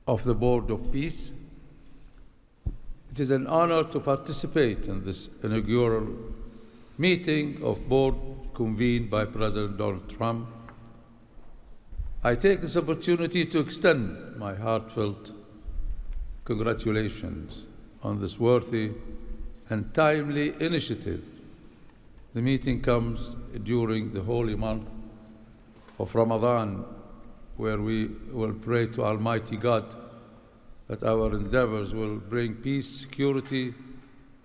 of the Board of Peace. It is an honor to participate in this inaugural meeting of board convened by President Donald Trump. I take this opportunity to extend my heartfelt congratulations on this worthy and timely initiative. The meeting comes during the holy month of Ramadan, where we will pray to Almighty God that our endeavors will bring peace, security,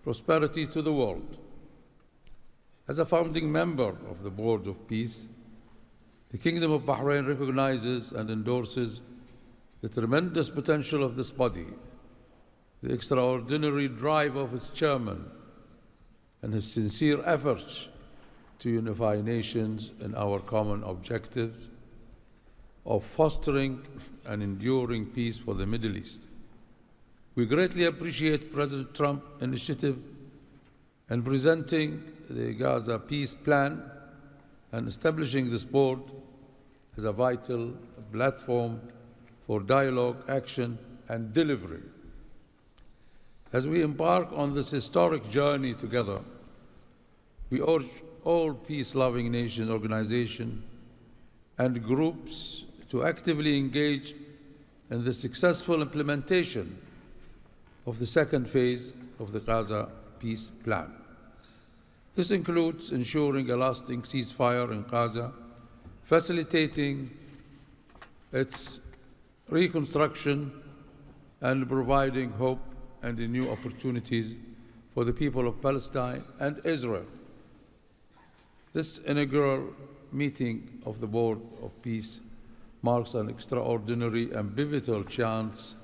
prosperity to the world. As a founding member of the Board of Peace, the Kingdom of Bahrain recognizes and endorses the tremendous potential of this body, the extraordinary drive of its chairman, and his sincere efforts to unify nations in our common objectives of fostering and enduring peace for the Middle East. We greatly appreciate President Trump's initiative in presenting the Gaza peace plan and establishing this board as a vital platform for dialogue, action, and delivery. As we embark on this historic journey together, we urge all peace-loving nation organizations and groups to actively engage in the successful implementation of the second phase of the Gaza peace plan. This includes ensuring a lasting ceasefire in Gaza, facilitating its reconstruction, and providing hope and new opportunities for the people of Palestine and Israel. This inaugural meeting of the Board of Peace marks an extraordinary and pivotal chance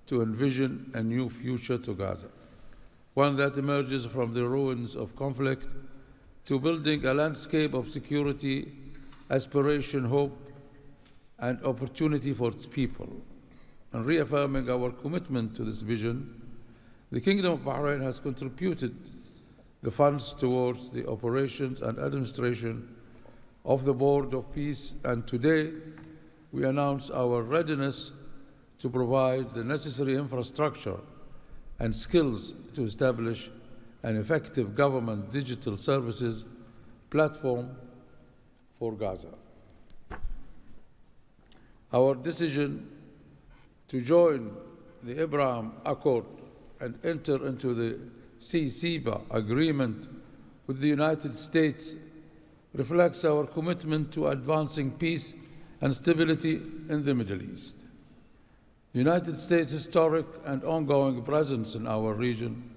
to envision a new future to Gaza, one that emerges from the ruins of conflict to building a landscape of security, aspiration, hope, and opportunity for its people. And reaffirming our commitment to this vision, the Kingdom of Bahrain has contributed the funds towards the operations and administration of the Board of Peace, and today we announce our readiness to provide the necessary infrastructure and skills to establish an effective government digital services platform for Gaza. Our decision to join the Abraham Accord and enter into the FIFA agreement with the United States reflects our commitment to advancing peace and stability in the Middle East. The United States' historic and ongoing presence in our region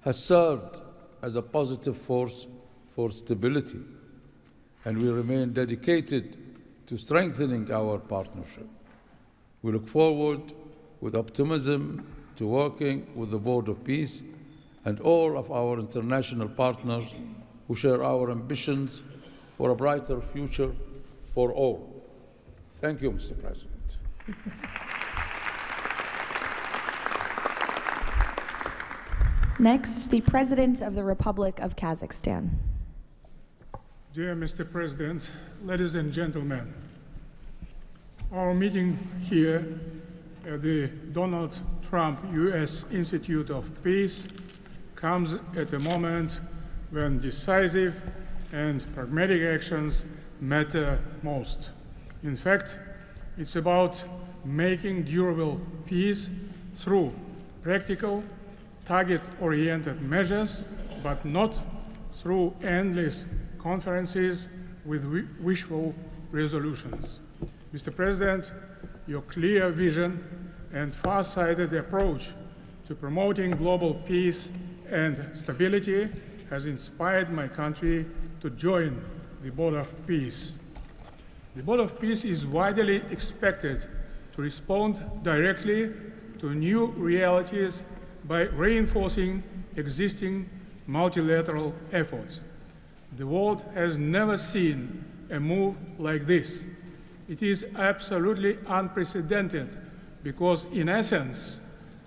has served as a positive force for stability, and we remain dedicated to strengthening our partnership. We look forward with optimism to working with the Board of Peace and all of our international partners who share our ambitions for a brighter future for all. Thank you, Mr. President. Next, the President of the Republic of Kazakhstan. Dear Mr. President, ladies and gentlemen, our meeting here at the Donald Trump U.S. Institute of Peace comes at a moment when decisive and pragmatic actions matter most. In fact, it's about making durable peace through practical, target-oriented measures, but not through endless conferences with wishful resolutions. Mr. President, your clear vision and far-sighted approach to promoting global peace and stability has inspired my country to join the Board of Peace. The Board of Peace is widely expected to respond directly to new realities by reinforcing existing multilateral efforts. The world has never seen a move like this. It is absolutely unprecedented because, in essence,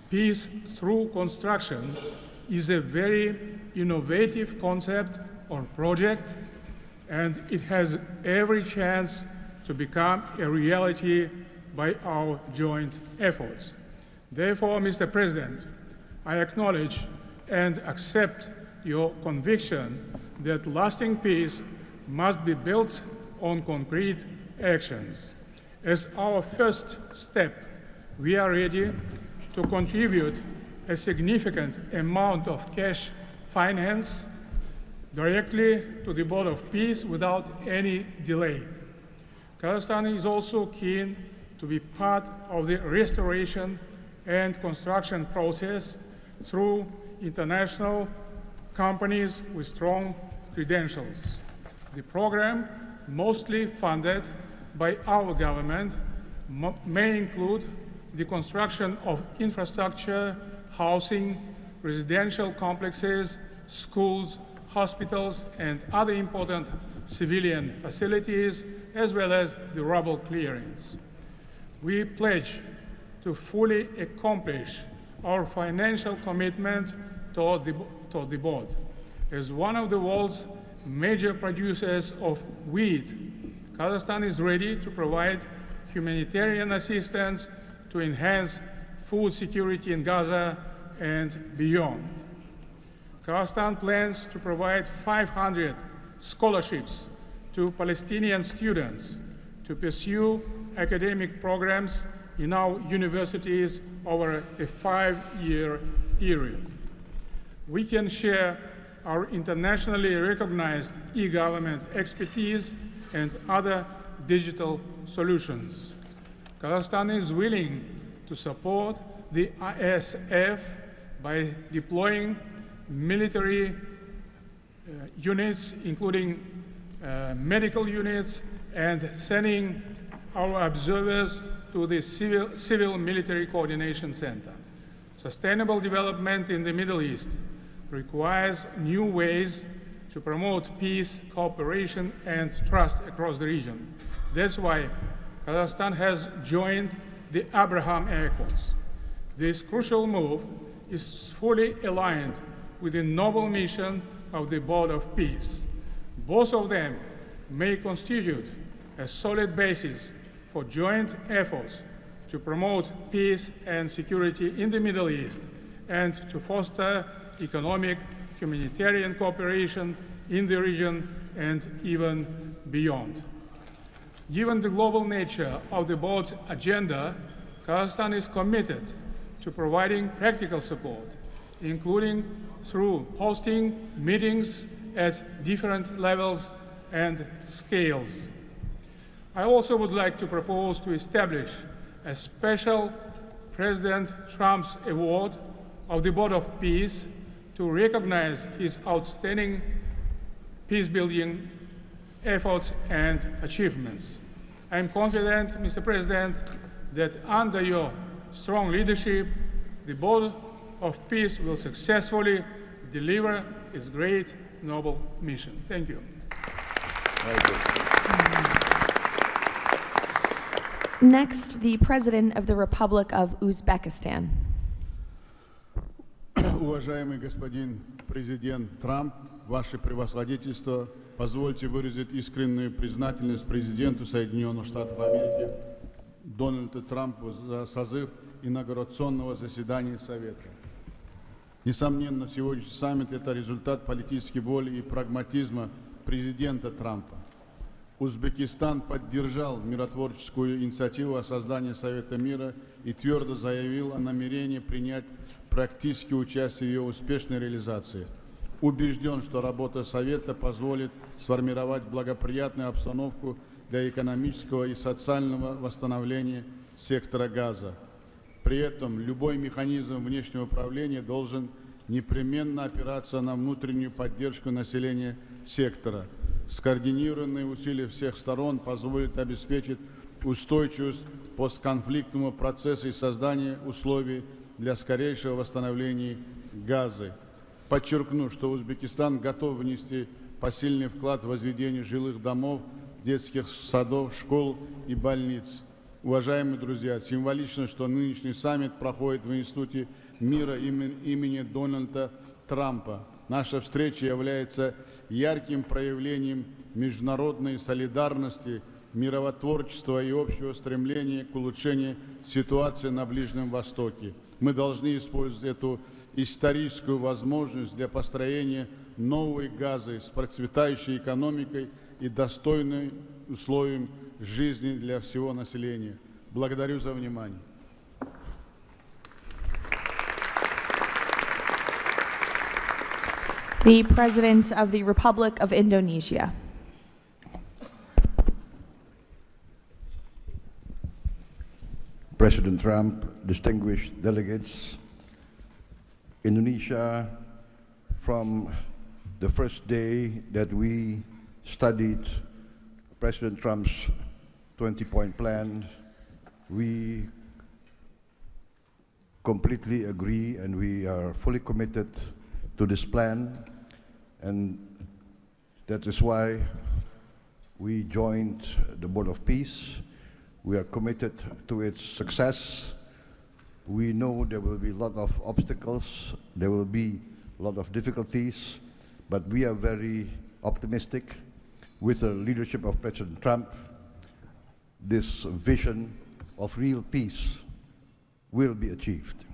peace through construction is a very innovative concept or project, and it has every chance to become a reality by our joint efforts. Therefore, Mr. President, I acknowledge and accept your conviction that lasting peace must be built on concrete actions. As our first step, we are ready to contribute a significant amount of cash finance directly to the Board of Peace without any delay. Kazakhstan is also keen to be part of the restoration and construction process through international companies with strong credentials. The program, mostly funded by our government, may include the construction of infrastructure, housing, residential complexes, schools, hospitals, and other important civilian facilities, as well as the rubble clearance. We pledge to fully accomplish our financial commitment toward the board. As one of the world's major producers of wheat, Kazakhstan is ready to provide humanitarian assistance to enhance food security in Gaza and beyond. Kazakhstan plans to provide 500 scholarships to Palestinian students to pursue academic programs in our universities over a 5-year period. We can share our internationally recognized e-government expertise and other digital solutions. Kazakhstan is willing to support the ISF by deploying military units, including medical units, and sending our observers to the Civil Military Coordination Center. Sustainable development in the Middle East requires new ways to promote peace, cooperation, and trust across the region. That's why Kazakhstan has joined the Abraham Accords. This crucial move is fully aligned with the noble mission of the Board of Peace. Both of them may constitute a solid basis for joint efforts to promote peace and security in the Middle East and to foster economic, humanitarian cooperation in the region and even beyond. Given the global nature of the board's agenda, Kazakhstan is committed to providing practical support, including through hosting meetings at different levels and scales. I also would like to propose to establish a special President Trump's Award of the Board of Peace to recognize his outstanding peace-building efforts and achievements. I am confident, Mr. President, that under your strong leadership, the Board of Peace will successfully deliver its great, noble mission. Thank you. Next, the President of the Republic of Uzbekistan. Уважаемый господин президент Трамп, ваше превосходительство, позвольте выразить искреннюю признательность президенту Соединенных Штатов Америки Дональду Трампу за созыв инаугурационного заседания Совета. Несомненно, сегодняшний саммит – это результат политической воли и прагматизма президента Трампа. Узбекистан поддержал миротворческую инициативу о создании Совета мира и твердо заявил о намерении принять практическое участие в ее успешной реализации. Убежден, что работа Совета позволит сформировать благоприятную обстановку для экономического и социального восстановления сектора Газа. При этом любой механизм внешнего управления должен непременно опираться на внутреннюю поддержку населения сектора. Скоординированные усилия всех сторон позволят обеспечить устойчивость постконфликтного процесса и создание условий для скорейшего восстановления Газы. Подчеркну, что Узбекистан готов внести посильный вклад в возведение жилых домов, детских садов, школ и больниц. Уважаемые друзья, символично, что нынешний саммит проходит в Институте мира имени Дональда Трампа. Наша встреча является ярким проявлением международной солидарности миротворчества и общего стремления к улучшению ситуации на Ближнем Востоке. Мы должны использовать эту историческую возможность для построения новой Газы с процветающей экономикой и достойными условиями жизни для всего населения. Благодарю за внимание. The President of the Republic of Indonesia. President Trump, distinguished delegates, Indonesia, from the first day that we studied President Trump's 20-point plan, we completely agree and we are fully committed to this plan, and that is why we joined the Board of Peace. We are committed to its success. We know there will be a lot of obstacles, there will be a lot of difficulties, but we are very optimistic with the leadership of President Trump. This vision of real peace will be achieved.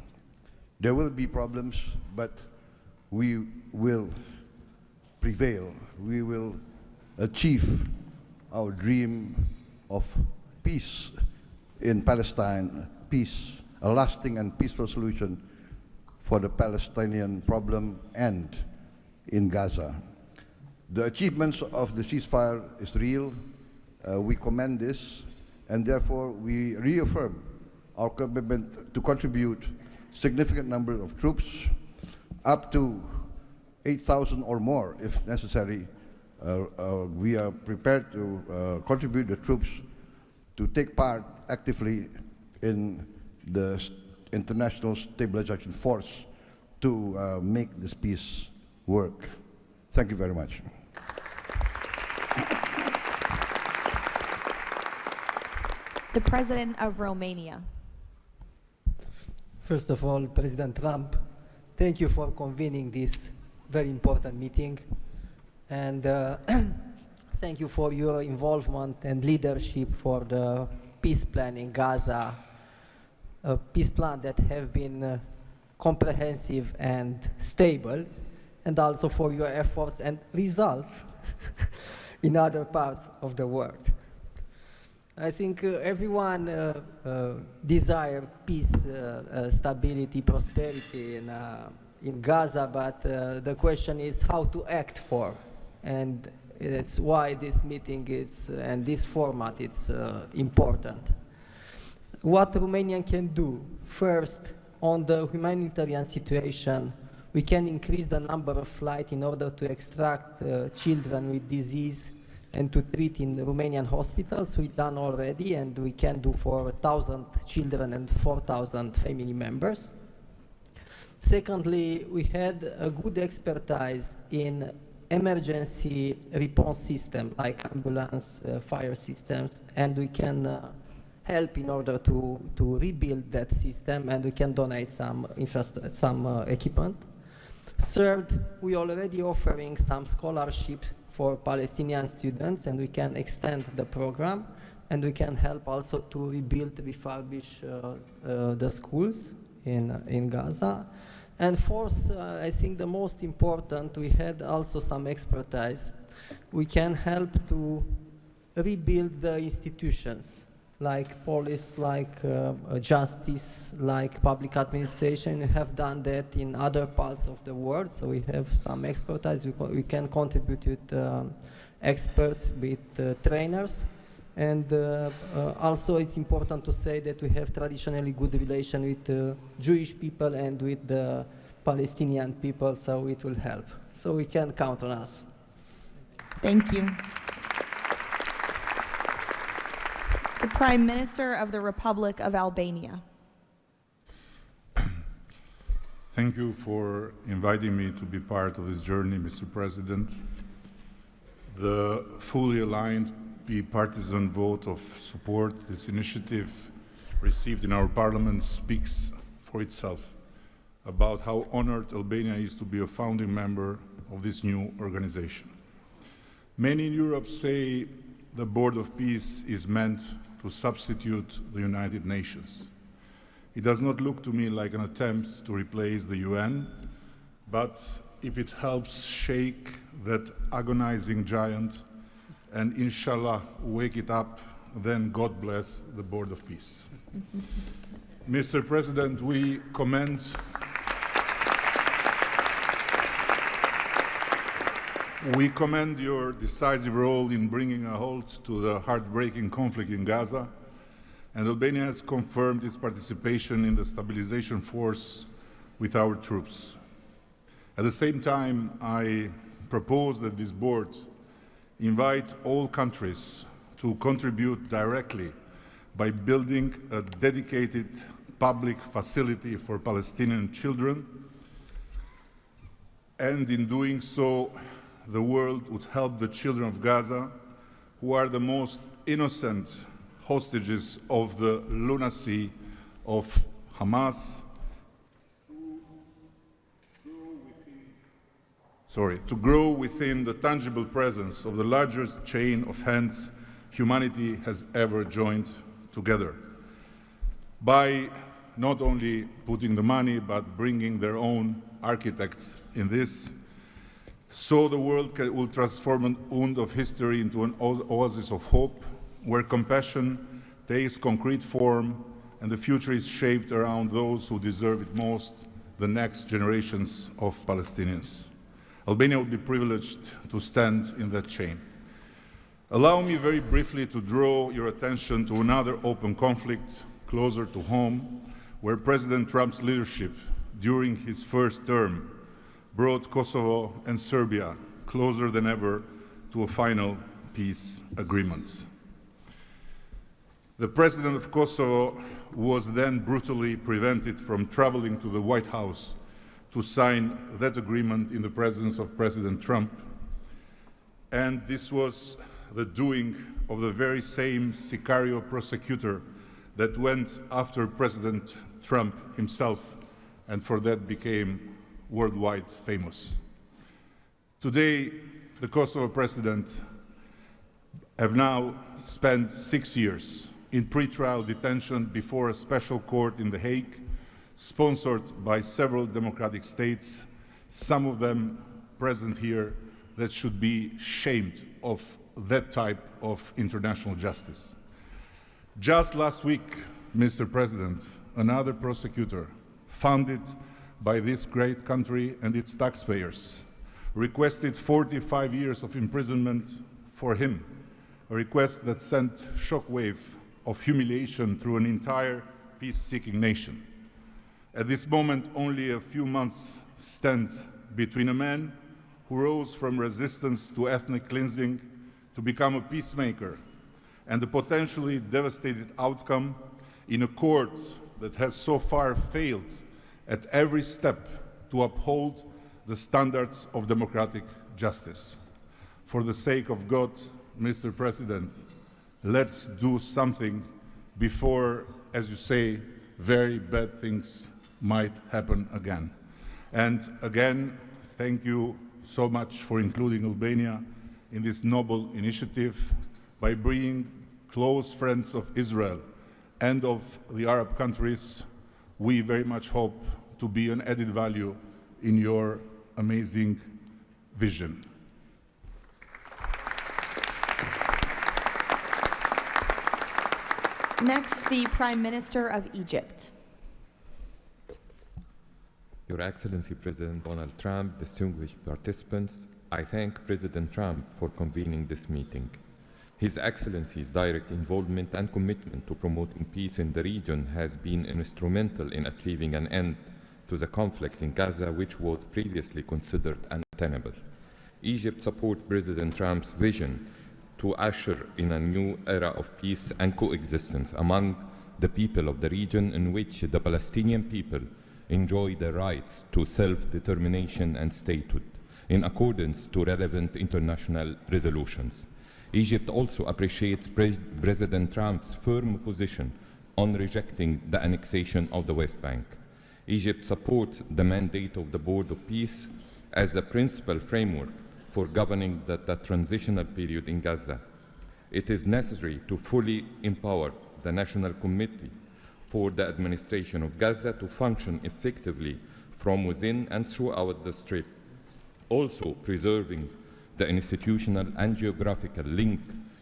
There will be problems, but we will prevail. We will achieve our dream of peace in Palestine, peace, a lasting and peaceful solution for the Palestinian problem and in Gaza. The achievements of the ceasefire is real. We commend this, and therefore we reaffirm our commitment to contribute significant number of troops, up to 8,000 or more if necessary. We are prepared to contribute the troops to take part actively in the international stabilization force to make this peace work. Thank you very much. The President of Romania. First of all, President Trump, thank you for convening this very important meeting, and thank you for your involvement and leadership for the peace plan in Gaza, a peace plan that have been comprehensive and stable, and also for your efforts and results in other parts of the world. I think everyone desires peace, stability, prosperity in Gaza, but the question is how to act for, and it's why this meeting and this format is important. What Romania can do, first, on the humanitarian situation, we can increase the number of flights in order to extract children with disease and to treat in Romanian hospitals. We've done already, and we can do for 1,000 children and 4,000 family members. Secondly, we had a good expertise in emergency response system like ambulance, fire systems, and we can help in order to rebuild that system, and we can donate some equipment. Third, we are already offering some scholarships for Palestinian students, and we can extend the program, and we can help also to rebuild, refurbish the schools in Gaza. And fourth, I think the most important, we had also some expertise. We can help to rebuild the institutions, like police, like justice, like public administration. We have done that in other parts of the world, so we have some expertise. We can contribute with experts, with trainers, and also it's important to say that we have traditionally good relation with Jewish people and with the Palestinian people, so it will help. So we can count on us. Thank you. The Prime Minister of the Republic of Albania. Thank you for inviting me to be part of this journey, Mr. President. The fully aligned bipartisan vote of support this initiative received in our parliament speaks for itself about how honored Albania is to be a founding member of this new organization. Many in Europe say the Board of Peace is meant to substitute the United Nations. It does not look to me like an attempt to replace the UN, but if it helps shake that agonizing giant and inshallah wake it up, then God bless the Board of Peace. Mr. President, we commend your decisive role in bringing a halt to the heartbreaking conflict in Gaza, and Albania has confirmed its participation in the stabilization force with our troops. At the same time, I propose that this board invite all countries to contribute directly by building a dedicated public facility for Palestinian children, and in doing so, the world would help the children of Gaza, who are the most innocent hostages of the lunacy of Hamas, to grow within the tangible presence of the largest chain of hands humanity has ever joined together. By not only putting the money, but bringing their own architects in this, so the world will transform an wound of history into an oasis of hope, where compassion takes concrete form and the future is shaped around those who deserve it most, the next generations of Palestinians. Albania would be privileged to stand in that chain. Allow me very briefly to draw your attention to another open conflict closer to home, where President Trump's leadership during his first term brought Kosovo and Serbia closer than ever to a final peace agreement. The president of Kosovo was then brutally prevented from traveling to the White House to sign that agreement in the presence of President Trump. And this was the doing of the very same Sicario prosecutor that went after President Trump himself, and for that became worldwide famous. Today, the Kosovo president have now spent 6 years in pretrial detention before a special court in The Hague, sponsored by several democratic states, some of them present here, that should be shamed of that type of international justice. Just last week, Mr. President, another prosecutor funded by this great country and its taxpayers requested 45 years of imprisonment for him, a request that sent shockwave of humiliation through an entire peace-seeking nation. At this moment, only a few months stand between a man who rose from resistance to ethnic cleansing to become a peacemaker and the potentially devastating outcome in a court that has so far failed at every step to uphold the standards of democratic justice. For the sake of God, Mr. President, let's do something before, as you say, very bad things might happen again. And again, thank you so much for including Albania in this noble initiative by bringing close friends of Israel and of the Arab countries. We very much hope to be an added value in your amazing vision. Next, the Prime Minister of Egypt. Your Excellency President Donald Trump, distinguished participants, I thank President Trump for convening this meeting. His Excellency's direct involvement and commitment to promoting peace in the region has been instrumental in achieving an end to the conflict in Gaza, which was previously considered untenable. Egypt supports President Trump's vision to usher in a new era of peace and coexistence among the people of the region, in which the Palestinian people enjoy the rights to self-determination and statehood, in accordance to relevant international resolutions. Egypt also appreciates President Trump's firm position on rejecting the annexation of the West Bank. Egypt supports the mandate of the Board of Peace as a principal framework for governing the transitional period in Gaza. It is necessary to fully empower the National Committee for the Administration of Gaza to function effectively from within and throughout the Strip. Also, preserving the institutional and geographical link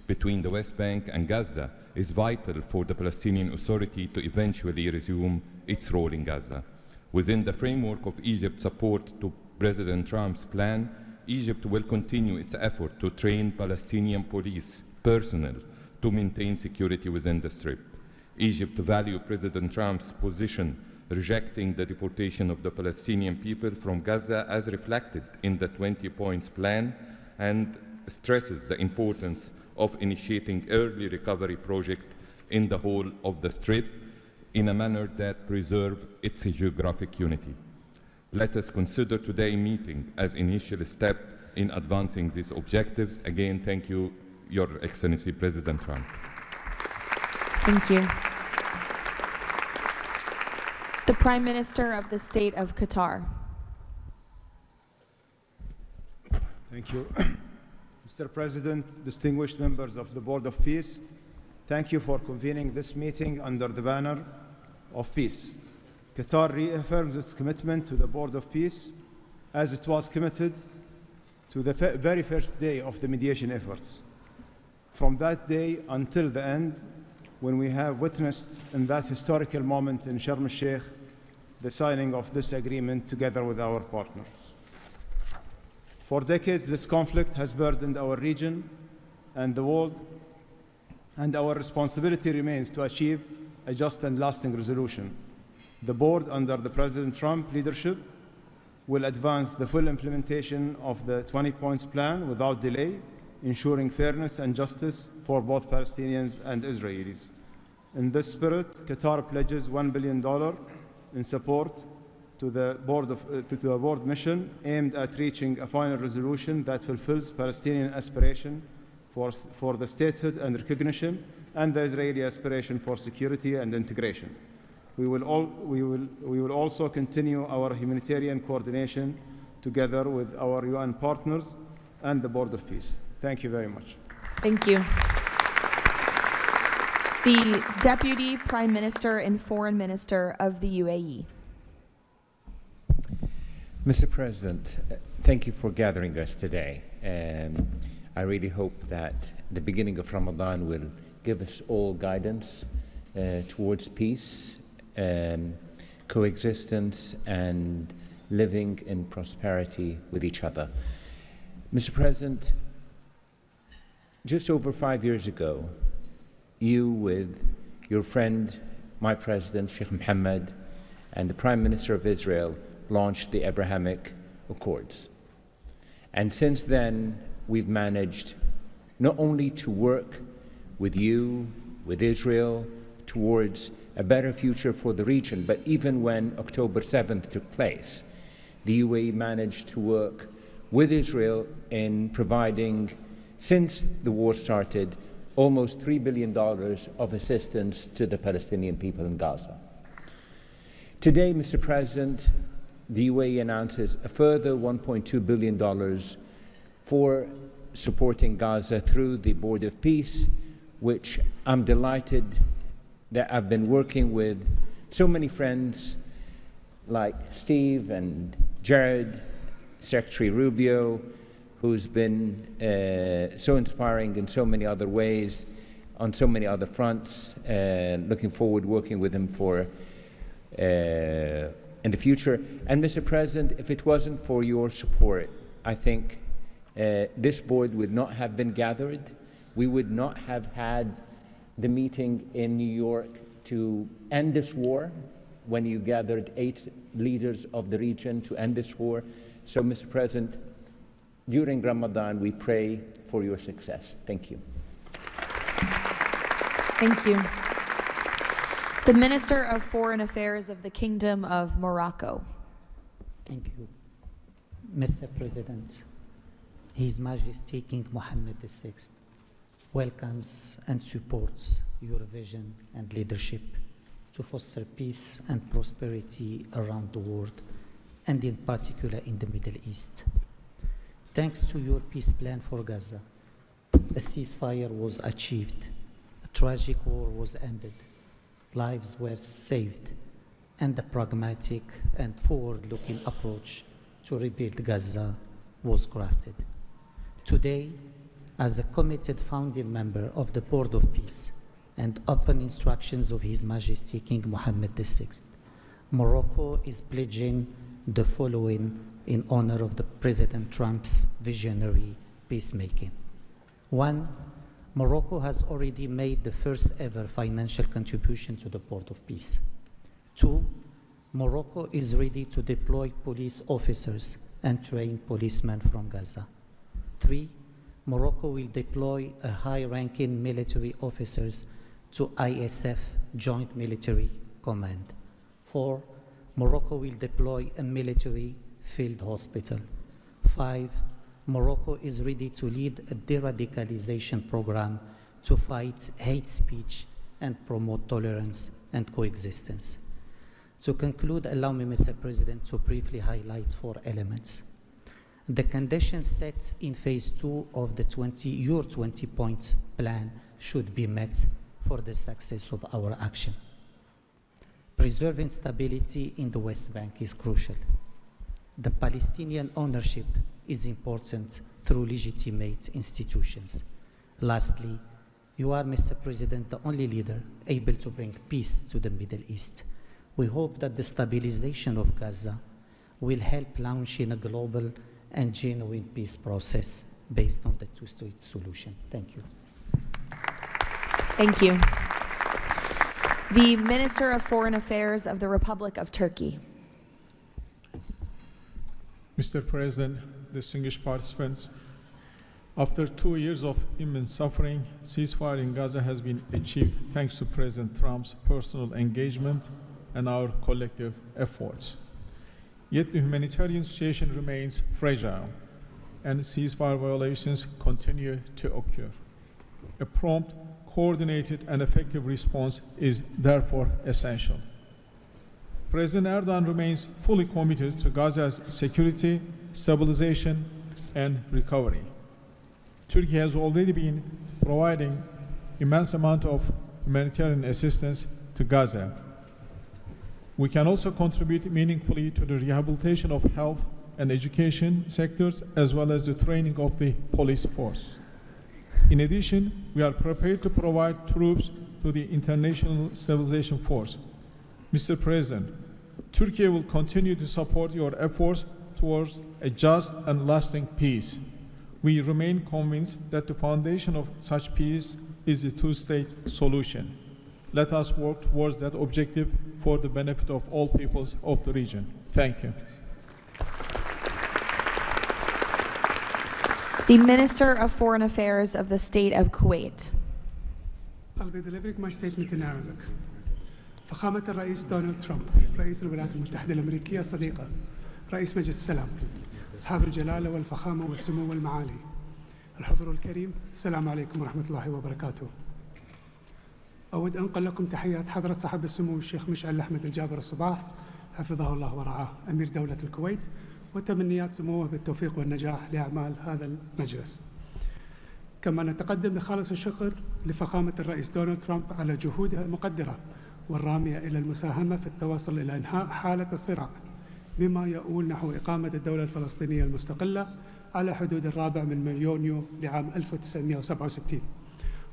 between the West Bank and Gaza is vital for the Palestinian Authority to eventually resume its role in Gaza. Within the framework of Egypt's support to President Trump's plan, Egypt will continue its effort to train Palestinian police personnel to maintain security within the Strip. Egypt values President Trump's position rejecting the deportation of the Palestinian people from Gaza as reflected in the 20 points plan and stresses the importance of initiating early recovery projects in the whole of the Strip in a manner that preserves its geographic unity. Let us consider today's meeting as an initial step in advancing these objectives. Again, thank you, Your Excellency President Trump. Thank you. The Prime Minister of the State of Qatar. Thank you. Mr. President, distinguished members of the Board of Peace, thank you for convening this meeting under the banner of peace. Qatar reaffirms its commitment to the Board of Peace as it was committed to the very first day of the mediation efforts. From that day until the end, when we have witnessed in that historical moment in Sharm el-Sheikh the signing of this agreement together with our partners. For decades, this conflict has burdened our region and the world, and our responsibility remains to achieve a just and lasting resolution. The board, under the President Trump leadership, will advance the full implementation of the 20 points plan without delay, ensuring fairness and justice for both Palestinians and Israelis. In this spirit, Qatar pledges $1 billion in support to the board mission aimed at reaching a final resolution that fulfills Palestinian aspiration for the statehood and recognition, and the Israeli aspiration for security and integration. We will also continue our humanitarian coordination together with our UN partners and the Board of Peace. Thank you very much. Thank you. The Deputy Prime Minister and Foreign Minister of the UAE. Mr. President, thank you for gathering us today. I really hope that the beginning of Ramadan will give us all guidance towards peace, coexistence, and living in prosperity with each other. Mr. President, just over 5 years ago, you with your friend, my president, Sheikh Mohammed, and the Prime Minister of Israel launched the Abrahamic Accords. And since then, we've managed not only to work with you, with Israel, towards a better future for the region, but even when October 7th took place, the UAE managed to work with Israel in providing, since the war started, almost $3 billion of assistance to the Palestinian people in Gaza. Today, Mr. President, the UAE announces a further $1.2 billion for supporting Gaza through the Board of Peace, which I'm delighted that I've been working with so many friends like Steve and Jared, Secretary Rubio, who's been so inspiring in so many other ways, on so many other fronts, and looking forward to working with him for in the future. And Mr. President, if it wasn't for your support, I think this board would not have been gathered. We would not have had the meeting in New York to end this war, when you gathered 8 leaders of the region to end this war. So, Mr. President, during Ramadan, we pray for your success. Thank you. Thank you. The Minister of Foreign Affairs of the Kingdom of Morocco. Thank you. Mr. President, His Majesty King Mohammed VI welcomes and supports your vision and leadership to foster peace and prosperity around the world, and in particular in the Middle East. Thanks to your peace plan for Gaza, a ceasefire was achieved, a tragic war was ended, lives were saved, and a pragmatic and forward-looking approach to rebuild Gaza was crafted. Today, as a committed founding member of the Board of Peace and upon instructions of His Majesty King Mohammed VI, Morocco is pledging the following in honor of the President Trump's visionary peacemaking. 1. Morocco has already made the first ever financial contribution to the Board of Peace. 2. Morocco is ready to deploy police officers and train policemen from Gaza. 3. Morocco will deploy a high-ranking military officers to ISF Joint Military Command. 4. Morocco will deploy a military field hospital. 5. Morocco is ready to lead a de-radicalization program to fight hate speech and promote tolerance and coexistence. To conclude, allow me, Mr. President, to briefly highlight 4 elements. The conditions set in phase 2 of the your 20-point plan should be met for the success of our action. Preserving stability in the West Bank is crucial. The Palestinian ownership is important through legitimate institutions. Lastly, you are, Mr. President, the only leader able to bring peace to the Middle East. We hope that the stabilization of Gaza will help launching a global and genuine peace process based on the two-state solution. Thank you. Thank you. The Minister of Foreign Affairs of the Republic of Turkey. Mr. President, distinguished participants, after 2 years of immense suffering, ceasefire in Gaza has been achieved thanks to President Trump's personal engagement and our collective efforts. Yet the humanitarian situation remains fragile, and ceasefire violations continue to occur. A prompt, coordinated, and effective response is therefore essential. President Erdogan remains fully committed to Gaza's security, stabilization, and recovery. Turkey has already been providing immense amount of humanitarian assistance to Gaza. We can also contribute meaningfully to the rehabilitation of health and education sectors, as well as the training of the police force. In addition, we are prepared to provide troops to the International Stabilization Force. Mr. President, Turkey will continue to support your efforts towards a just and lasting peace. We remain convinced that the foundation of such peace is the two-state solution. Let us work towards that objective for the benefit of all peoples of the region. Thank you. The Minister of Foreign Affairs of the State of Kuwait. I'll be delivering my statement in Arabic. فخامة الرئيس دونالد ترامب، رئيس الولايات المتحدة الأمريكية صديقة، رئيس مجلس السلام، أصحاب الجلالة والفخامة والسمو والمعالي، الحضور الكريم، السلام عليكم ورحمة الله وبركاته. أود أنقل لكم تحيات حضرة صاحب السمو الشيخ مشعل أحمد الجابر الصباح حفظه الله ورعاه أمير دولة الكويت، وتمنيات سموه بالتوفيق والنجاح لأعمال هذا المجلس. كما نتقدم بخالص الشكر لفخامة الرئيس دونالد ترامب على جهودها المقدرة والرامية إلى المساهمة في التوصل إلى إنهاء حالة الصراع، بما يؤول نحو إقامة الدولة الفلسطينية المستقلة على حدود 4 من يونيو لعام 1967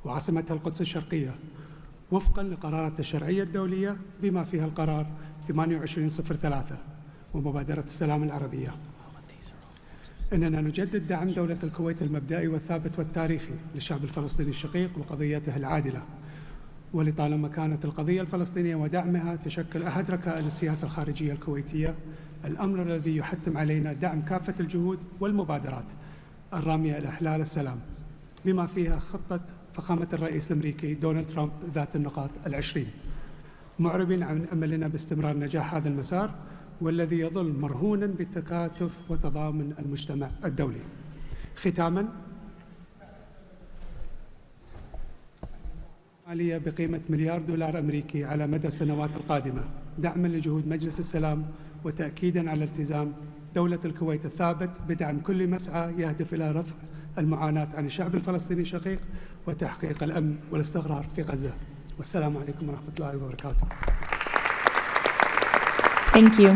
وعاصمتها القدس الشرقية، وفقا لقرارات الشرعية الدولية بما فيها القرار 2803 ومبادرة السلام العربية. إننا نجدد دعم دولة الكويت المبدئي والثابت والتاريخي للشعب الفلسطيني الشقيق وقضيته العادلة، ولطالما كانت القضية الفلسطينية ودعمها تشكل أحد ركائز السياسة الخارجية الكويتية، الأمر الذي يحتم علينا دعم كافة الجهود والمبادرات الرامية إلى إحلال السلام، بما فيها خطة فخامة الرئيس الأمريكي دونالد ترامب ذات النقاط 20، معربين عن أملنا باستمرار نجاح هذا المسار، والذي يظل مرهونا بتكاتف وتضامن المجتمع الدولي. ختاما، مالية بقيمة $1 مليار أمريكي على مدى السنوات القادمة دعما لجهود مجلس السلام وتأكيدا على التزام دولة الكويت الثابت بدعم كل مسعى يهدف إلى رفع المعاناة عن الشعب الفلسطيني الشقيق وتحقيق الأمن والاستقرار في غزة. والسلام عليكم ورحمة الله وبركاته. Thank you.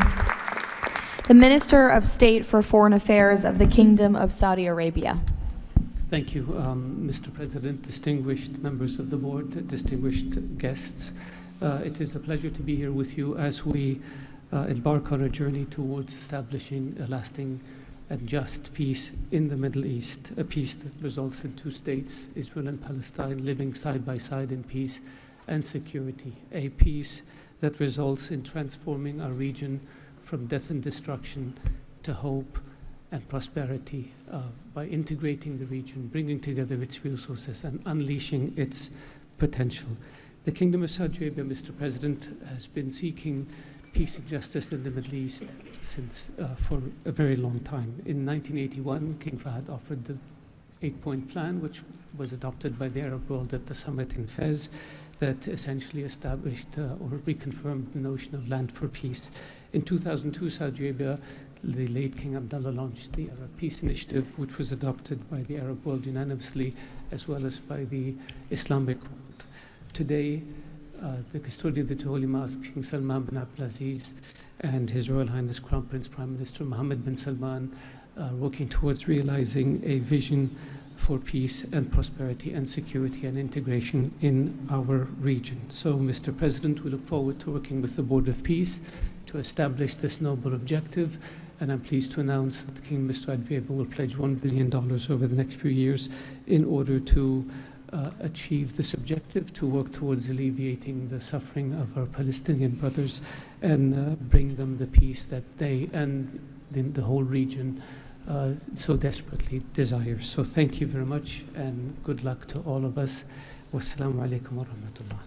The Minister of State for Foreign Affairs of the Kingdom of Saudi Arabia. Thank you, Mr. President, distinguished members of the board, distinguished guests. It is a pleasure to be here with you as we embark on a journey towards establishing a lasting and just peace in the Middle East, a peace that results in two states, Israel and Palestine, living side by side in peace and security, a peace that results in transforming our region from death and destruction to hope and prosperity by integrating the region, bringing together its resources and unleashing its potential. The Kingdom of Saudi Arabia, Mr. President, has been seeking peace and justice in the Middle East for a very long time. In 1981, King Fahd offered the 8-point plan, which was adopted by the Arab world at the summit in Fez, that essentially established or reconfirmed the notion of land for peace. In 2002, Saudi Arabia, the late King Abdullah, launched the Arab Peace Initiative, which was adopted by the Arab world unanimously, as well as by the Islamic world. Today, the custodian of the two Holy Mosques, King Salman bin Abdulaziz, and His Royal Highness Crown Prince Prime Minister Mohammed bin Salman are working towards realizing a vision for peace and prosperity and security and integration in our region. So, Mr. President, we look forward to working with the Board of Peace to establish this noble objective, and I'm pleased to announce that the Kingdom of Saudi Arabia will pledge $1 billion over the next few years in order to achieve this objective, to work towards alleviating the suffering of our Palestinian brothers and bring them the peace that they and the whole region so desperately desires. So thank you very much and good luck to all of us. Wassalamu alaikum wa rahmatullah.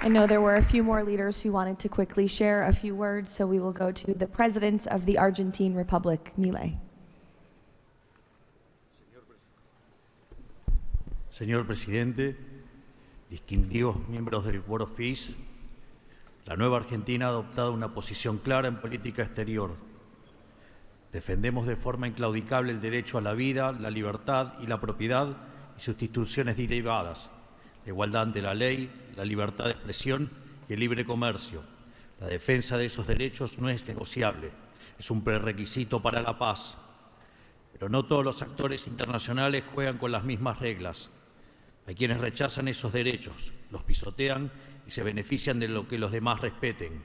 I know there were a few more leaders who wanted to quickly share a few words, so we will go to the President of the Argentine Republic, Milei. Señor Presidente, distinguidos miembros del Board of Peace, la nueva Argentina ha adoptado una posición clara en política exterior. Defendemos de forma inclaudicable el derecho a la vida, la libertad y la propiedad y sus instituciones derivadas, la igualdad ante la ley, la libertad de expresión y el libre comercio. La defensa de esos derechos no es negociable, es un prerequisito para la paz. Pero no todos los actores internacionales juegan con las mismas reglas. Hay quienes rechazan esos derechos, los pisotean y se benefician de lo que los demás respeten.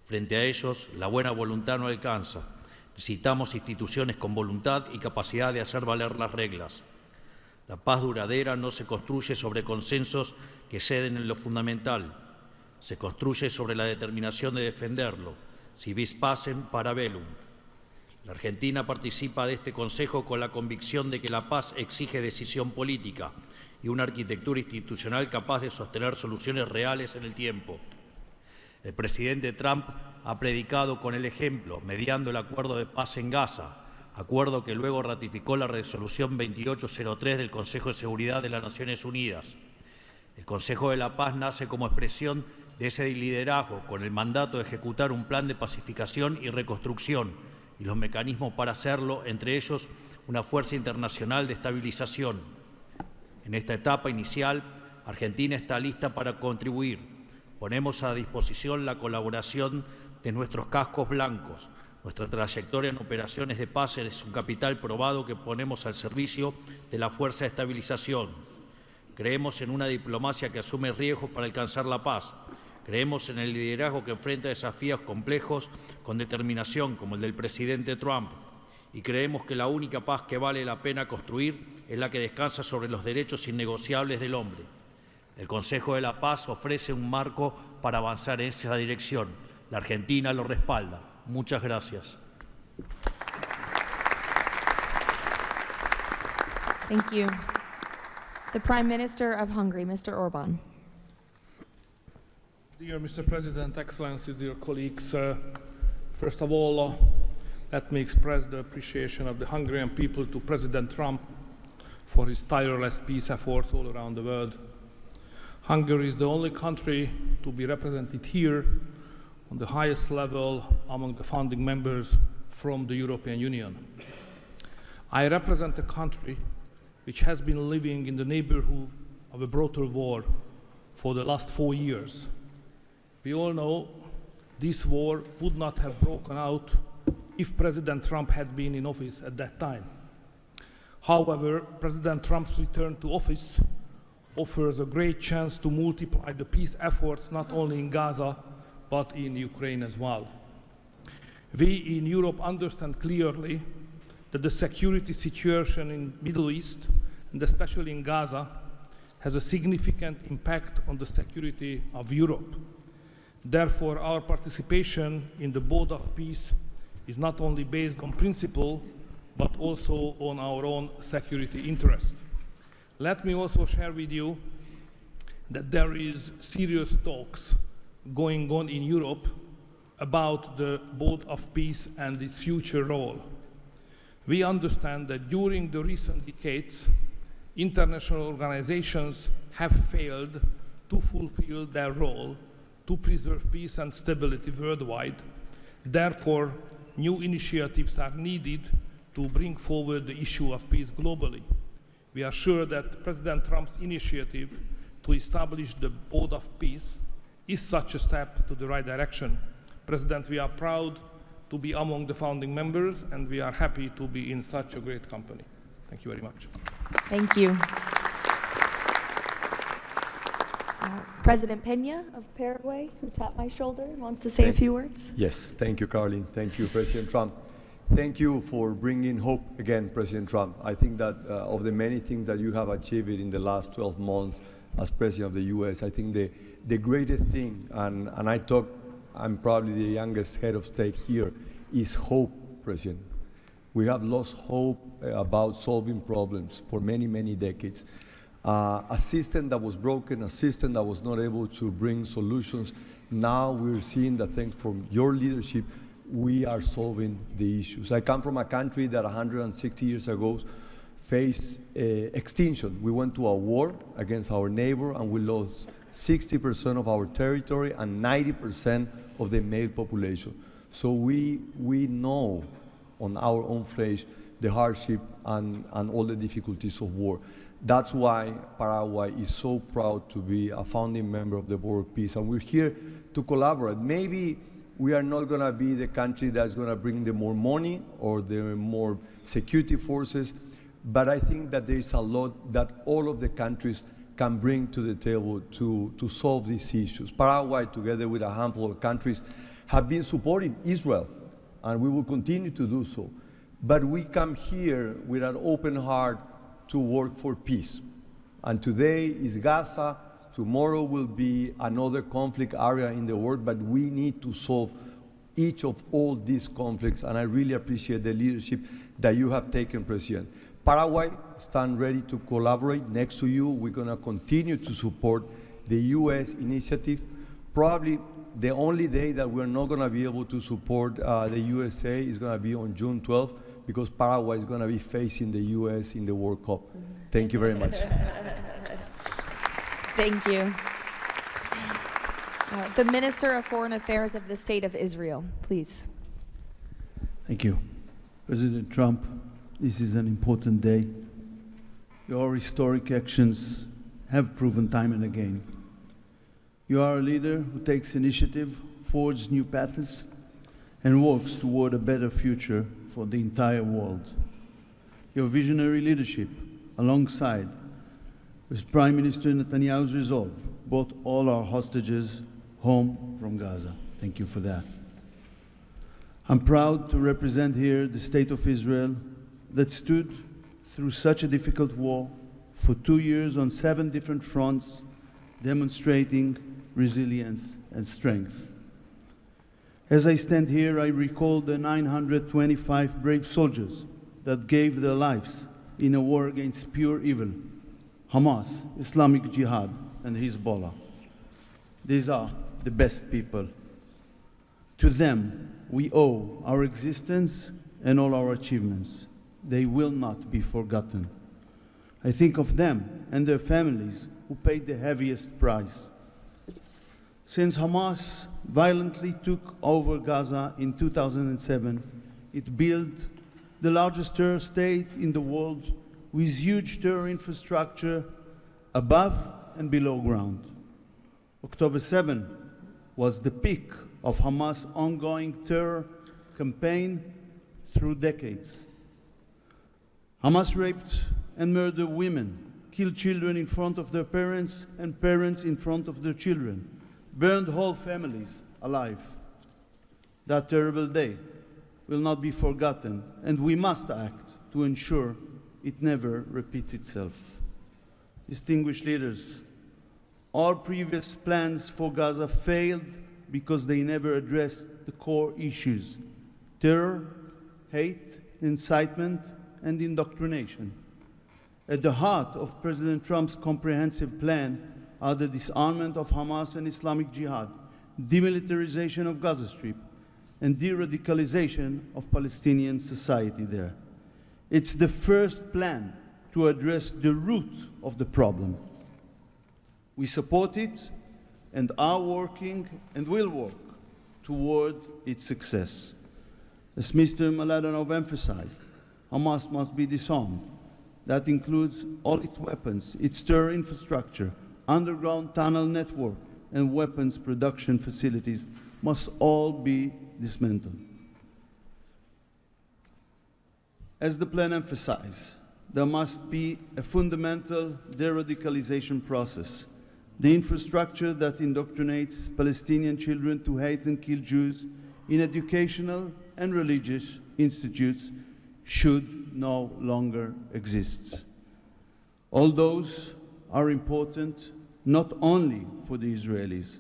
Frente a ellos, la buena voluntad no alcanza. Necesitamos instituciones con voluntad y capacidad de hacer valer las reglas. La paz duradera no se construye sobre consensos que ceden en lo fundamental. Se construye sobre la determinación de defenderlo. Si vis pacem, para bellum. La Argentina participa de este Consejo con la convicción de que la paz exige decisión política y una arquitectura institucional capaz de sostener soluciones reales en el tiempo. El presidente Trump ha predicado con el ejemplo, mediando el acuerdo de paz en Gaza, acuerdo que luego ratificó la resolución 2803 del Consejo de Seguridad de las Naciones Unidas. El Consejo de la Paz nace como expresión de ese liderazgo, con el mandato de ejecutar un plan de pacificación y reconstrucción y los mecanismos para hacerlo, entre ellos una fuerza internacional de estabilización. En esta etapa inicial, Argentina está lista para contribuir. Ponemos a disposición la colaboración de nuestros cascos blancos. Nuestra trayectoria en operaciones de paz es un capital probado que ponemos al servicio de la fuerza de estabilización. Creemos en una diplomacia que asume riesgos para alcanzar la paz. Creemos en el liderazgo que enfrenta desafíos complejos con determinación, como el del presidente Trump. Y creemos que la única paz que vale la pena construir es la que descansa sobre los derechos innegociables del hombre. El Consejo de la Paz ofrece un marco para avanzar en esa dirección. La Argentina lo respalda. Muchas gracias. Thank you. The Prime Minister of Hungary, Mr. Orbán. Dear Mr. President, Excellencies, dear colleagues, first of all, let me express the appreciation of the Hungarian people to President Trump for his tireless peace efforts all around the world. Hungary is the only country to be represented here on the highest level among the founding members from the European Union. I represent a country which has been living in the neighborhood of a brutal war for the last 4 years. We all know this war would not have broken out if President Trump had been in office at that time. However, President Trump's return to office offers a great chance to multiply the peace efforts not only in Gaza, but in Ukraine as well. We in Europe understand clearly that the security situation in the Middle East, and especially in Gaza, has a significant impact on the security of Europe. Therefore, our participation in the Board of Peace is not only based on principle, but also on our own security interest. Let me also share with you that there is serious talks going on in Europe about the Board of Peace and its future role. We understand that during the recent decades, international organizations have failed to fulfill their role to preserve peace and stability worldwide. Therefore, new initiatives are needed to bring forward the issue of peace globally. We are sure that President Trump's initiative to establish the Board of Peace is such a step to the right direction. President, we are proud to be among the founding members, and we are happy to be in such a great company. Thank you very much. Thank you. President Peña of Paraguay, who tapped my shoulder, wants to say a few words. Yes, thank you, Caroline. Thank you, President Trump. Thank you for bringing hope again, President Trump. I think that of the many things that you have achieved in the last 12 months as President of the U.S., I think the greatest thing, and I'm probably the youngest head of state here, is hope, President. We have lost hope about solving problems for many, many decades. A system that was broken, a system that was not able to bring solutions. Now we're seeing that thanks from your leadership, we are solving the issues. I come from a country that 160 years ago faced extinction. We went to a war against our neighbor and we lost 60% of our territory and 90% of the male population. So we know on our own flesh the hardship and all the difficulties of war. That's why Paraguay is so proud to be a founding member of the Board of Peace, and we're here to collaborate. Maybe we are not going to be the country that's going to bring the more money or the more security forces, but I think that there is a lot that all of the countries can bring to the table to solve these issues. Paraguay, together with a handful of countries, have been supporting Israel, and we will continue to do so. But we come here with an open heart to work for peace. And today is Gaza, tomorrow will be another conflict area in the world, but we need to solve each of all these conflicts, and I really appreciate the leadership that you have taken, President. Paraguay stands ready to collaborate next to you. We're going to continue to support the U.S. initiative. Probably the only day that we're not going to be able to support the USA is going to be on June 12th, because Paraguay is going to be facing the U.S. in the World Cup. Thank you very much. Thank you. The Minister of Foreign Affairs of the State of Israel, please. Thank you. President Trump, this is an important day. Your historic actions have proven time and again. You are a leader who takes initiative, forges new paths, and works toward a better future for the entire world. Your visionary leadership, alongside with Prime Minister Netanyahu's resolve, brought all our hostages home from Gaza. Thank you for that. I'm proud to represent here the State of Israel that stood through such a difficult war for 2 years on 7 different fronts, demonstrating resilience and strength. As I stand here, I recall the 925 brave soldiers that gave their lives in a war against pure evil, Hamas, Islamic Jihad, and Hezbollah. These are the best people. To them, we owe our existence and all our achievements. They will not be forgotten. I think of them and their families who paid the heaviest price. Since Hamas violently took over Gaza in 2007, it built the largest terror state in the world with huge terror infrastructure above and below ground. October 7 was the peak of Hamas' ongoing terror campaign through decades. Hamas raped and murdered women, killed children in front of their parents and parents in front of their children, burned whole families alive. That terrible day will not be forgotten, and we must act to ensure it never repeats itself. Distinguished leaders, all previous plans for Gaza failed because they never addressed the core issues: terror, hate, incitement, and indoctrination. At the heart of President Trump's comprehensive plan are the disarmament of Hamas and Islamic Jihad, demilitarization of Gaza Strip, and de-radicalization of Palestinian society there. It's the first plan to address the root of the problem. We support it and are working and will work toward its success. As Mr. Mladenov emphasized, Hamas must be disarmed. That includes all its weapons, its terror infrastructure, underground tunnel network, and weapons production facilities must all be dismantled. As the plan emphasized, there must be a fundamental de-radicalization process. The infrastructure that indoctrinates Palestinian children to hate and kill Jews in educational and religious institutes should no longer exist. All those are important not only for the Israelis.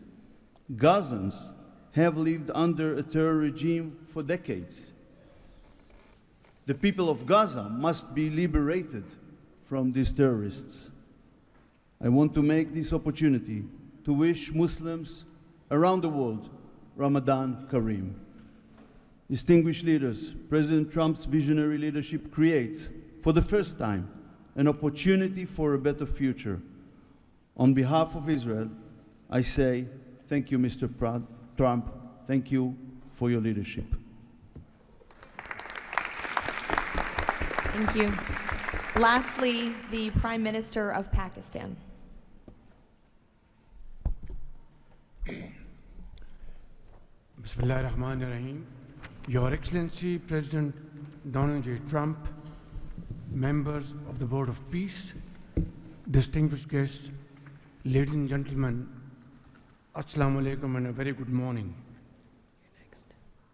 Gazans have lived under a terror regime for decades. The people of Gaza must be liberated from these terrorists. I want to make this opportunity to wish Muslims around the world Ramadan Kareem. Distinguished leaders, President Trump's visionary leadership creates, for the first time, an opportunity for a better future. On behalf of Israel, I say thank you, Mr. Trump. Thank you for your leadership. Thank you. Lastly, the Prime Minister of Pakistan. Bismillah ar-Rahman ar-Rahim. Your Excellency, President Donald J. Trump, members of the Board of Peace, distinguished guests, ladies and gentlemen, Assalamu alaikum and a very good morning.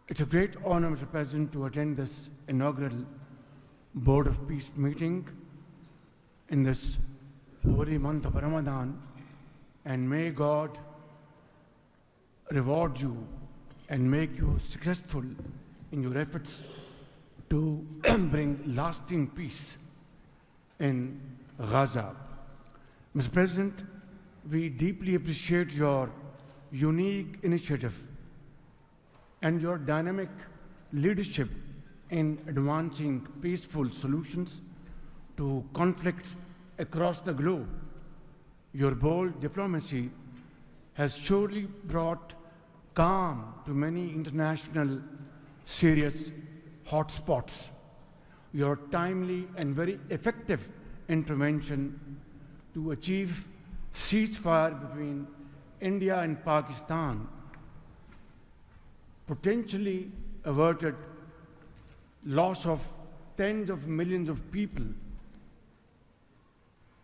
It's a great honor, Mr. President, to attend this inaugural Board of Peace meeting in this holy month of Ramadan, and may God reward you and make you successful in your efforts to bring lasting peace in Gaza. Mr. President, we deeply appreciate your unique initiative and your dynamic leadership in advancing peaceful solutions to conflicts across the globe. Your bold diplomacy has surely brought calm to many international serious hotspots. Your timely and very effective intervention to achieve ceasefire between India and Pakistan potentially averted loss of tens of millions of people.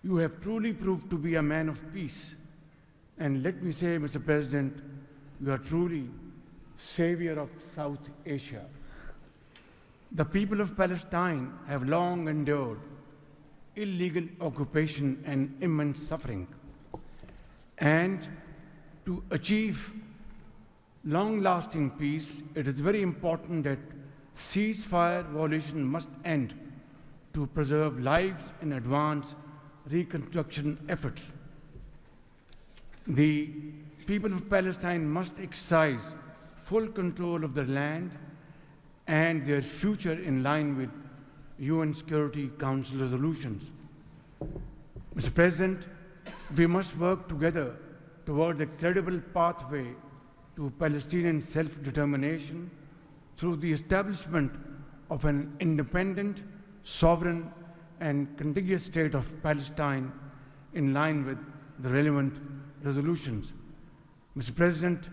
You have truly proved to be a man of peace. And let me say, Mr. President, you are truly savior of South Asia. The people of Palestine have long endured illegal occupation and immense suffering. And to achieve long-lasting peace, it is very important that ceasefire violation must end to preserve lives and advance reconstruction efforts. The people of Palestine must exercise full control of their land and their future in line with UN Security Council resolutions. Mr. President, We must work together towards a credible pathway to Palestinian self-determination through the establishment of an independent, sovereign, and contiguous state of Palestine in line with the relevant resolutions. Mr. President,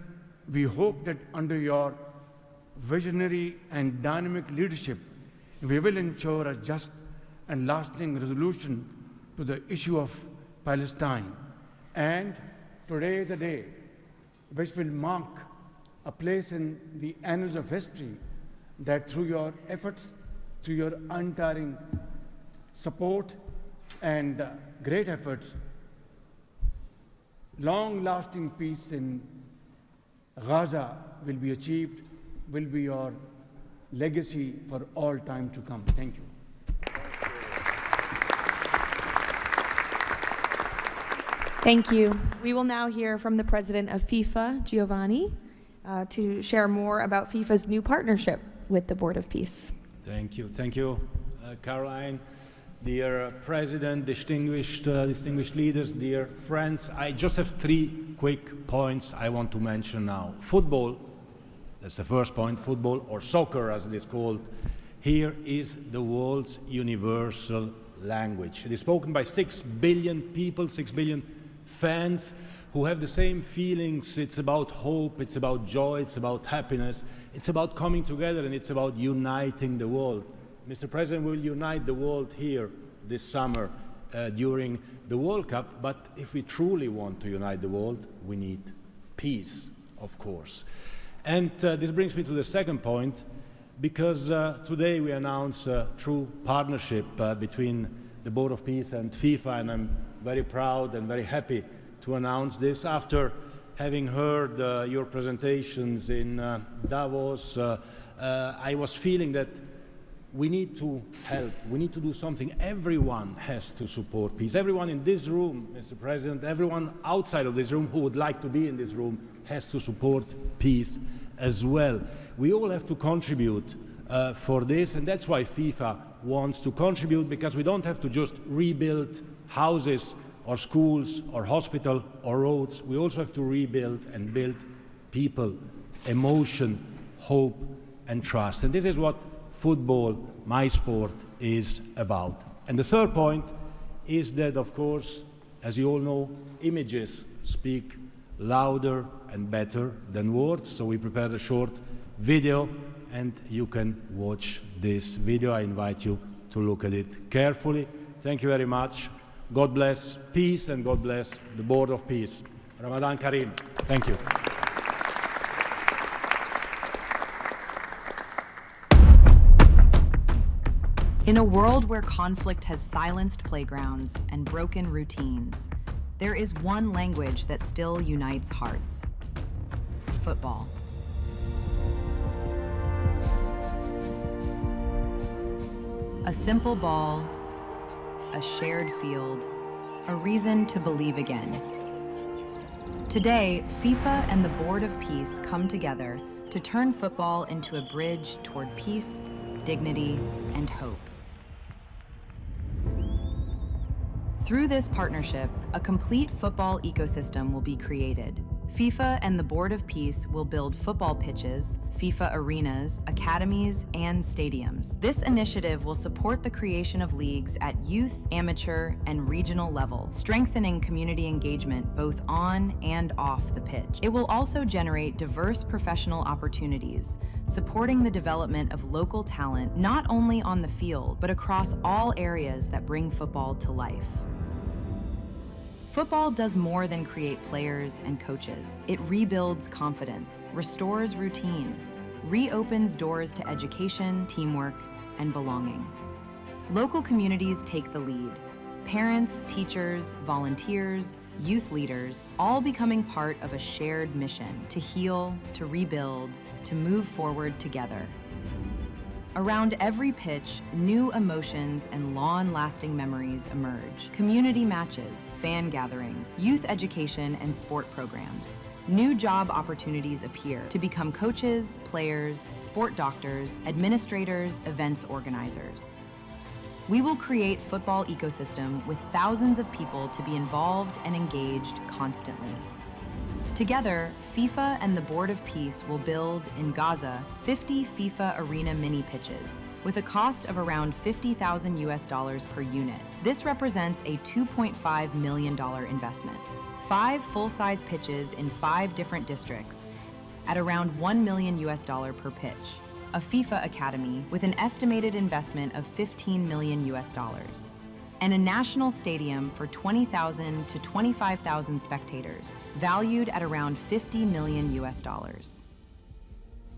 we hope that under your visionary and dynamic leadership, we will ensure a just and lasting resolution to the issue of Palestine. And today is a day which will mark a place in the annals of history that through your efforts, through your untiring support and great efforts, long-lasting peace in Gaza will be achieved, will be your legacy for all time to come. Thank you. Thank you. We will now hear from the president of FIFA, Giovanni, to share more about FIFA's new partnership with the Board of Peace. Thank you, Caroline. Dear President, distinguished leaders, dear friends, I just have 3 quick points I want to mention now. Football, that's the first point, football, or soccer as it is called, here is the world's universal language. It is spoken by 6 billion people, 6 billion fans who have the same feelings. It's about hope, it's about joy, it's about happiness, it's about coming together, and it's about uniting the world. Mr. President will unite the world here this summer during the World Cup, but if we truly want to unite the world, we need peace, of course. And this brings me to the second point, because today we announce a true partnership between the Board of Peace and FIFA, and I'm very proud and very happy to announce this. After having heard your presentations in Davos, I was feeling that we need to help, we need to do something. Everyone has to support peace. Everyone in this room, Mr. President, everyone outside of this room who would like to be in this room has to support peace as well. We all have to contribute for this, and that's why FIFA wants to contribute, because we don't have to just rebuild houses or schools or hospital or roads. We also have to rebuild and build people, emotion, hope, and trust. And this is what football, my sport, is about. And the third point is that, of course, as you all know, images speak louder and better than words. So we prepared a short video, and you can watch this video. I invite you to look at it carefully. Thank you very much. God bless peace, and God bless the Board of Peace. Ramadan Kareem. Thank you. In a world where conflict has silenced playgrounds and broken routines, there is one language that still unites hearts: football. A simple ball, a shared field, a reason to believe again. Today, FIFA and the Board of Peace come together to turn football into a bridge toward peace, dignity, and hope. Through this partnership, a complete football ecosystem will be created. FIFA and the Board of Peace will build football pitches, FIFA arenas, academies, and stadiums. This initiative will support the creation of leagues at youth, amateur, and regional level, strengthening community engagement both on and off the pitch. It will also generate diverse professional opportunities, supporting the development of local talent not only on the field, but across all areas that bring football to life. Football does more than create players and coaches. It rebuilds confidence, restores routine, reopens doors to education, teamwork, and belonging. Local communities take the lead. Parents, teachers, volunteers, youth leaders, all becoming part of a shared mission to heal, to rebuild, to move forward together. Around every pitch, new emotions and long-lasting memories emerge. Community matches, fan gatherings, youth education, and sport programs. New job opportunities appear to become coaches, players, sport doctors, administrators, events organizers. We will create football ecosystem with thousands of people to be involved and engaged constantly. Together, FIFA and the Board of Peace will build, in Gaza, 50 FIFA Arena mini pitches, with a cost of around $50,000 per unit. This represents a $2.5 million investment. 5 full-size pitches in 5 different districts at around $1 million per pitch. A FIFA academy with an estimated investment of $15 million. And a national stadium for 20,000 to 25,000 spectators, valued at around $50 million.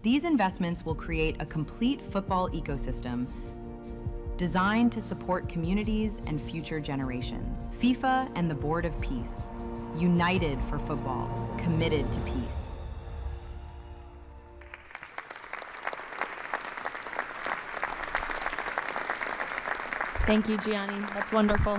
These investments will create a complete football ecosystem designed to support communities and future generations. FIFA and the Board of Peace, united for football, committed to peace. Thank you, Gianni. That's wonderful.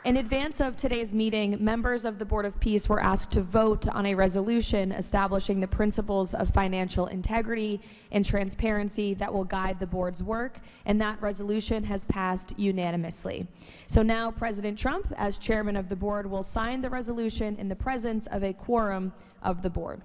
In advance of today's meeting, members of the Board of Peace were asked to vote on a resolution establishing the principles of financial integrity and transparency that will guide the board's work, and that resolution has passed unanimously. So now President Trump, as chairman of the board, will sign the resolution in the presence of a quorum of the board.